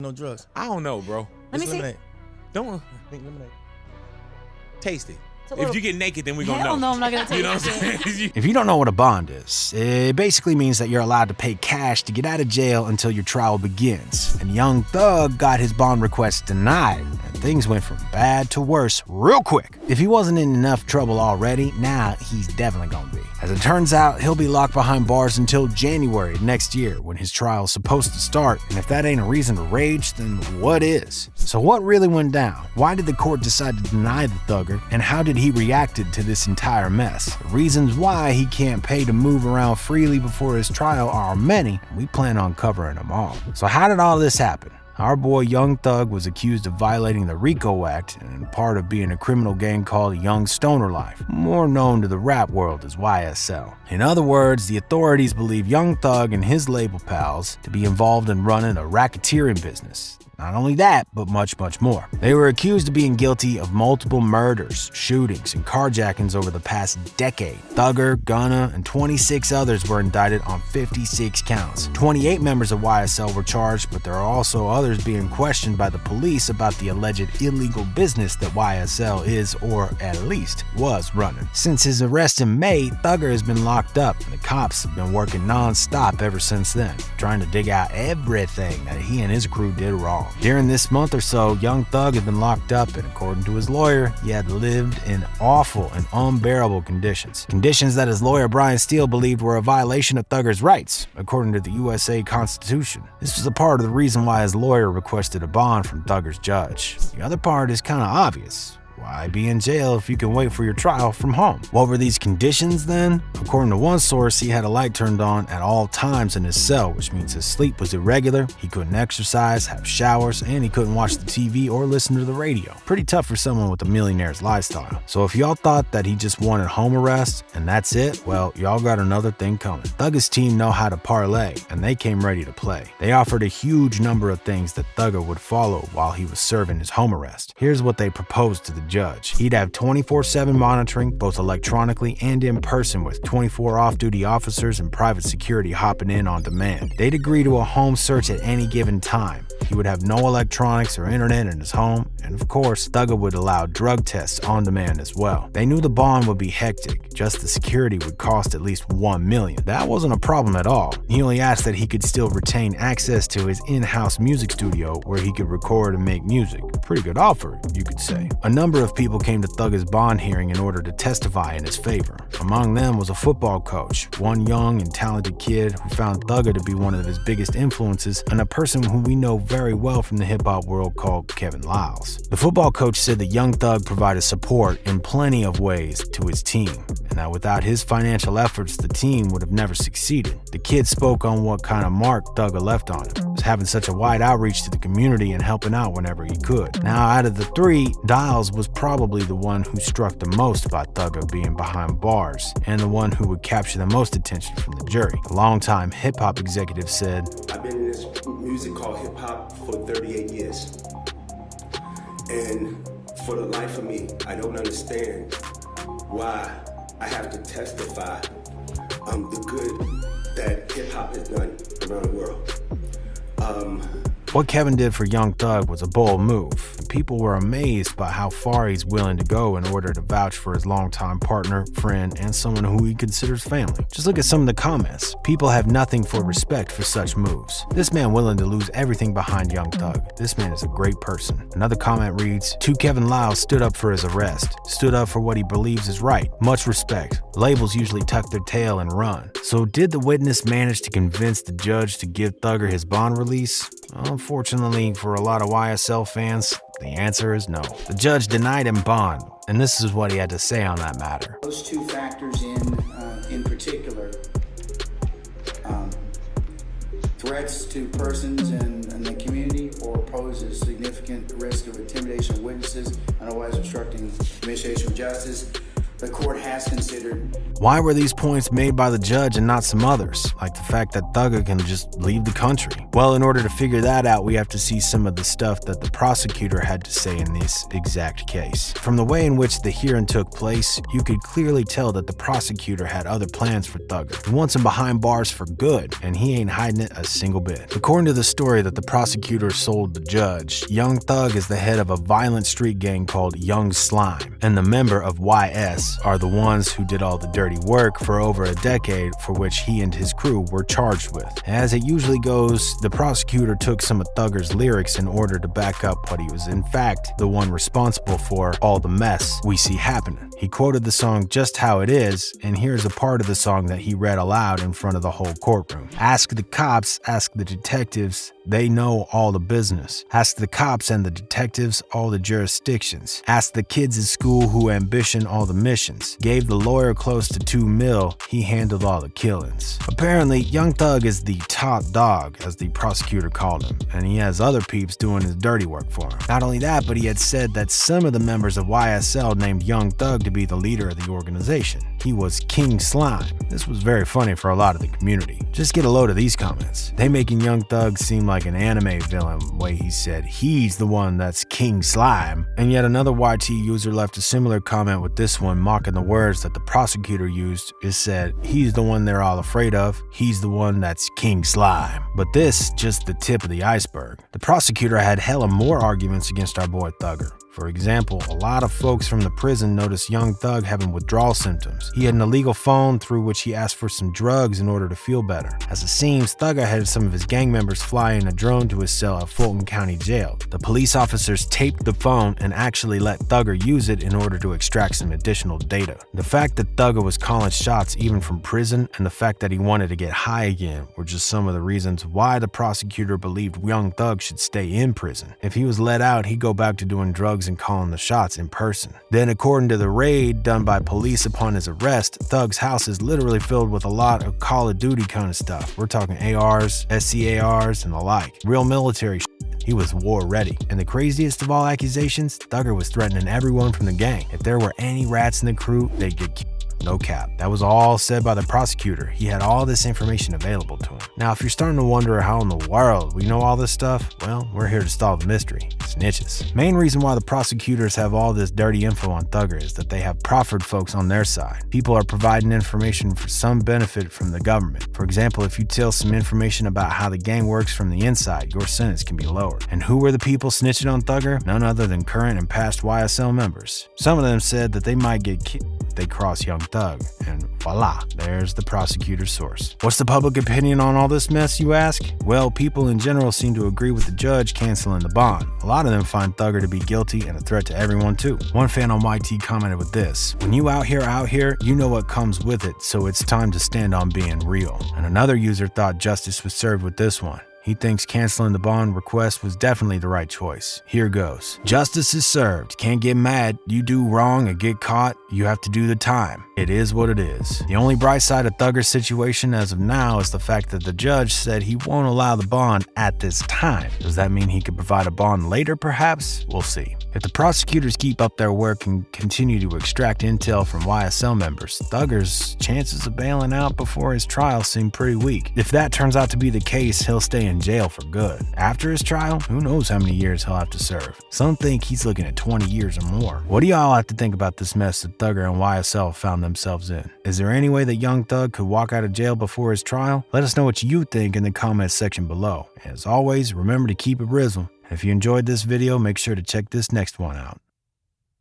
No drugs. I don't know, bro. Let me see. Lemonade. Don't Pink lemonade. taste it. little- If you get naked, then we gonna Hell know. no, I'm not gonna taste You know what I'm it. saying? If you don't know what a bond is, it basically means that you're allowed to pay cash to get out of jail until your trial begins. And Young Thug got his bond request denied, and things went from bad to worse real quick. If he wasn't in enough trouble already, now he's definitely gonna be. As it turns out, he'll be locked behind bars until January next year when his trial is supposed to start, and if that ain't a reason to rage, then what is? So what really went down? Why did the court decide to deny the thugger, and how did he reacted to this entire mess? The reasons why he can't pay to move around freely before his trial are many, and we plan on covering them all. So how did all this happen? Our boy Young Thug was accused of violating the RICO Act and part of being a criminal gang called Young Stoner Life, more known to the rap world as YSL. In other words, the authorities believe Young Thug and his label pals to be involved in running a racketeering business. Not only that, but much, much more. They were accused of being guilty of multiple murders, shootings, and carjackings over the past decade. Thugger, Gunna, and 26 others were indicted on 56 counts. 28 members of YSL were charged, but there are also others being questioned by the police about the alleged illegal business that YSL is, or at least was, running. Since his arrest in May, Thugger has been locked up, and the cops have been working non-stop ever since then, trying to dig out everything that he and his crew did wrong. During this month or so, Young Thug had been locked up, and according to his lawyer, he had lived in awful and unbearable conditions. Conditions that his lawyer Brian Steele believed were a violation of Thugger's rights, according to the USA Constitution. This was a part of the reason why his lawyer requested a bond from Thugger's judge. The other part is kind of obvious. Why be in jail if you can wait for your trial from home? What were these conditions then? According to one source, he had a light turned on at all times in his cell, which means his sleep was irregular, he couldn't exercise, have showers, and he couldn't watch the TV or listen to the radio. Pretty tough for someone with a millionaire's lifestyle. So if y'all thought that he just wanted home arrest and that's it, well, y'all got another thing coming. Thugger's team know how to parlay, and they came ready to play. They offered a huge number of things that Thugger would follow while he was serving his home arrest. Here's what they proposed to the judge. He'd have 24/7 monitoring, both electronically and in person, with 24 off-duty officers and private security hopping in on demand. They'd agree to a home search at any given time. He would have no electronics or internet in his home, and of course, Thugger would allow drug tests on demand as well. They knew the bond would be hectic, just the security would cost at least $1 million. That wasn't a problem at all. He only asked that he could still retain access to his in-house music studio where he could record and make music. Pretty good offer, you could say. A number of people came to Thugger's bond hearing in order to testify in his favor. Among them was a football coach, one young and talented kid who found Thugger to be one of his biggest influences, and a person who we know very well from the hip-hop world called Kevin Liles. The football coach said that Young Thug provided support in plenty of ways to his team, and that without his financial efforts, the team would have never succeeded. The kid spoke on what kind of mark Thugger left on him, was having such a wide outreach to the community and helping out whenever he could. Now, out of the three, Dials was probably the one who struck the most about Thugger being behind bars, and the one who would capture the most attention from the jury. The longtime hip-hop executive said, "I've been in this music called hip-hop for 38 years. And for the life of me, I don't understand why I have to testify the good that hip-hop has done around the world." What Kevin did for Young Thug was a bold move. People were amazed by how far he's willing to go in order to vouch for his longtime partner, friend, and someone who he considers family. Just look at some of the comments. People have nothing for respect for such moves. This man willing to lose everything behind Young Thug. This man is a great person. Another comment reads, "To Kevin Liles stood up for his arrest, stood up for what he believes is right. Much respect. Labels usually tuck their tail and run." So did the witness manage to convince the judge to give Thugger his bond release? Unfortunately for a lot of YSL fans, the answer is no. The judge denied him bond, and this is what he had to say on that matter. Those two factors in particular, threats to persons in the community or poses significant risk of intimidation of witnesses, otherwise obstructing administration of justice, the court has considered. Why were these points made by the judge and not some others, like the fact that Thugger can just leave the country? Well, in order to figure that out, we have to see some of the stuff that the prosecutor had to say in this exact case. From the way in which the hearing took place, you could clearly tell that the prosecutor had other plans for Thugger. He wants him behind bars for good, and he ain't hiding it a single bit. According to the story that the prosecutor sold the judge, Young Thug is the head of a violent street gang called Young Slime, and the member of YS are the ones who did all the dirty work for over a decade, for which he and his crew were charged with. As it usually goes, the prosecutor took some of Thugger's lyrics in order to back up what he was in fact the one responsible for all the mess we see happening. He quoted the song Just How It Is, and here's a part of the song that he read aloud in front of the whole courtroom. Ask the cops, ask the detectives, they know all the business. Ask the cops and the detectives all the jurisdictions. Ask the kids at school who ambition all the missions. Gave the lawyer close to $2 million, he handled all the killings. Apparently, Young Thug is the top dog, as the prosecutor called him, and he has other peeps doing his dirty work for him. Not only that, but he had said that some of the members of YSL named Young Thug to be the leader of the organization. He was King Slime. This was very funny for a lot of the community. Just get a load of these comments. They making Young Thug seem like an anime villain, the way he said he's the one that's King Slime. And yet another YT user left a similar comment with this one, mocking the words that the prosecutor used. It said, he's the one they're all afraid of. He's the one that's King Slime. But this just the tip of the iceberg. The prosecutor had hella more arguments against our boy Thugger. For example, a lot of folks from the prison noticed Young Thug having withdrawal symptoms. He had an illegal phone through which he asked for some drugs in order to feel better. As it seems, Thugger had some of his gang members fly in a drone to his cell at Fulton County Jail. The police officers taped the phone and actually let Thugger use it in order to extract some additional data. The fact that Thugger was calling shots even from prison and the fact that he wanted to get high again were just some of the reasons why the prosecutor believed Young Thug should stay in prison. If he was let out, he'd go back to doing drugs and calling the shots in person. Then, according to the raid done by police upon his arrest, Thug's house is literally filled with a lot of Call of Duty kind of stuff. We're talking ARs, SCARs, and the like. Real military shit. He was war ready. And the craziest of all accusations, Thugger was threatening everyone from the gang. If there were any rats in the crew, they'd get killed. No cap. That was all said by the prosecutor. He had all this information available to him. Now, if you're starting to wonder how in the world we know all this stuff, well, we're here to solve the mystery. Snitches. Main reason why the prosecutors have all this dirty info on Thugger is that they have proffered folks on their side. People are providing information for some benefit from the government. For example, if you tell some information about how the gang works from the inside, your sentence can be lowered. And who were the people snitching on Thugger? None other than current and past YSL members. Some of them said that they might get killed if they cross Young Thug, and voila, there's the prosecutor's source. What's the public opinion on all this mess, you ask? Well, people in general seem to agree with the judge canceling the bond. A lot of them find Thugger to be guilty and a threat to everyone too. One fan on YT commented with this: when you out here, you know what comes with it, so it's time to stand on being real. And another user thought justice was served with this one. He thinks canceling the bond request was definitely the right choice. Here goes. Justice is served. Can't get mad. You do wrong and get caught, you have to do the time. It is what it is. The only bright side of Thugger's situation as of now is the fact that the judge said he won't allow the bond at this time. Does that mean he could provide a bond later, perhaps? We'll see. If the prosecutors keep up their work and continue to extract intel from YSL members, Thugger's chances of bailing out before his trial seem pretty weak. If that turns out to be the case, he'll stay in jail for good. After his trial, who knows how many years he'll have to serve. Some think he's looking at 20 years or more. What do y'all have to think about this mess that Thugger and YSL found themselves in? Is there any way that Young Thug could walk out of jail before his trial? Let us know what you think in the comments section below. As always, remember to keep it RIZZLE. If you enjoyed this video, make sure to check this next one out.